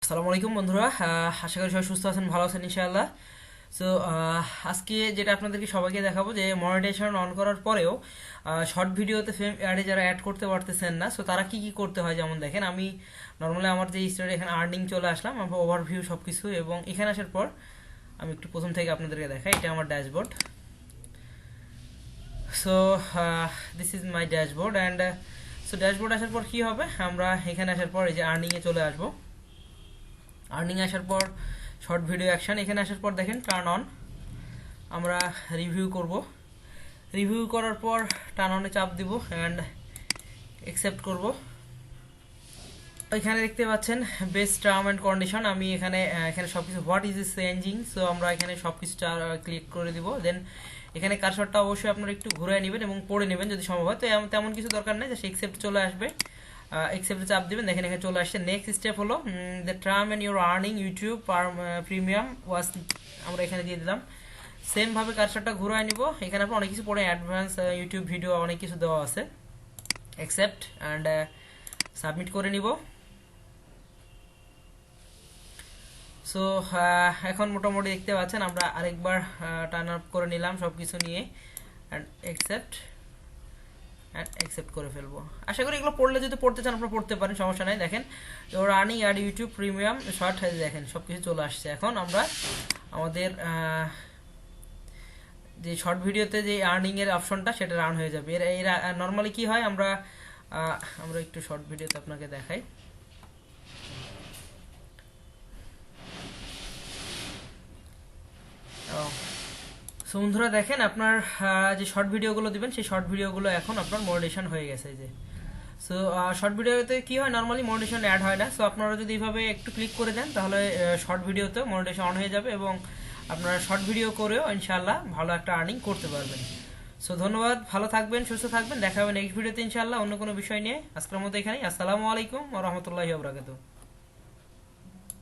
আসসালামু আলাইকুম বন্ধুরা, আশা করি সবাই সুস্থ আছেন, ভালো আছেন ইনশাআল্লাহ। সো আজকে যেটা আপনাদেরকে সবাইকে দেখাবো যে মনিটাইজেশন অন করার পরেও শর্ট ভিডিওতে ফ্রেম অ্যাডে যারা অ্যাড করতে পারতেছেন না, সো তারা কি কি করতে হয়। যেমন দেখেন, আমি নর্মালি আমার যে স্টারে এখানে আর্নিং চলে আসলাম, আমার ওভারভিউ সব কিছু, এবং এখানে আসার পর আমি একটু প্রথম থেকে আপনাদেরকে দেখাই। এটা আমার dashboard. So this is my dashboard and so dashboard আসার পর কি হবে, আমরা এখানে আসার পর এই যে আর্নিংয়ে চলে আসবো। আর্নিং আসার পর শর্ট ভিডিও অ্যাকশন, এখানে আসার পর দেখেন টার্ন অন, আমরা রিভিউ করব। রিভিউ করার পর টার্ন অনে চাপ দিব অ্যান্ড অ্যাকসেপ্ট করব। এখানে দেখতে পাচ্ছেন বেস্ট টার্ম অ্যান্ড কন্ডিশন। আমি এখানে সব কিছু what is is changing, so আমরা এখানে সব কিছু ক্লিক করে দিব। দেন এখানে কারসরটা অবশ্যই আপনারা একটু ঘুরে নেবেন এবং পড়ে নেবেন যদি সম্ভব হয়। তো তেমন কিছু দরকার নেই, জাস্ট অ্যাকসেপ্ট চলে আসবে। অ্যাকসেপ্টে চাপ দিবেন, দেখেন এখানে চলে আসছে। নেক্সট স্টেপ হলো the term and your earning YouTube premium was, আমরা এখানে দিয়ে দিলাম। সেম ভাবে কারসরটা ঘুরায় নিব। এখানে আপনার অনেক কিছু পড়ে অ্যাডভান্স ইউটিউব ভিডিও অনেক কিছু দেওয়া আছে। অ্যাকসেপ্ট অ্যান্ড সাবমিট করে নিব। সো এখন মোটামুটি দেখতে পাচ্ছেন আমরা আরেকবার টার্ন আপ করে নিলাম সব কিছু নিয়ে অ্যান্ড অ্যাকসেপ্ট করে ফেলবো। আশা করি এগুলো পড়লে, যদি পড়তে চান আপনারা পড়তে পারেন, সমস্যা নাই। দেখেন ওর earning ad YouTube premium short, দেখেন সব কিছু চলে আসছে। এখন আমরা আমাদের যে শর্ট ভিডিওতে যে আর্নিং এর অপশনটা, সেটা রান হয়ে যাবে। এর নর্মালি কি হয়, আমরা একটু শর্ট ভিডিওতে আপনাকে দেখাই। সো বন্ধুরা দেখেন, আপনার যে শর্ট ভিডিওগুলো দিবেন, সেই শর্ট ভিডিওগুলো এখন আপনার মনিটাইজেশন হয়ে গেছে। যে সো শর্ট ভিডিওতে কি হয়, নর্মালি মনিটাইজেশন অ্যাড হয় না। সো আপনারা যদি এইভাবে একটু ক্লিক করে দেন, তাহলে শর্ট ভিডিওতে মনিটাইজেশন অন হয়ে যাবে এবং আপনারা শর্ট ভিডিও করেও ইনশাআল্লাহ ভালো একটা আর্নিং করতে পারবেন। সো ধন্যবাদ, ভালো থাকবেন, সুস্থ থাকবেন, দেখা হবে নেক্সট ভিডিওতে ইনশাআল্লাহ অন্য কোনো বিষয় নিয়ে। আজকের মতো এখানেই। আসসালামু আলাইকুম ওয়া রাহমাতুল্লাহি ওয়া বারাকাতুহু।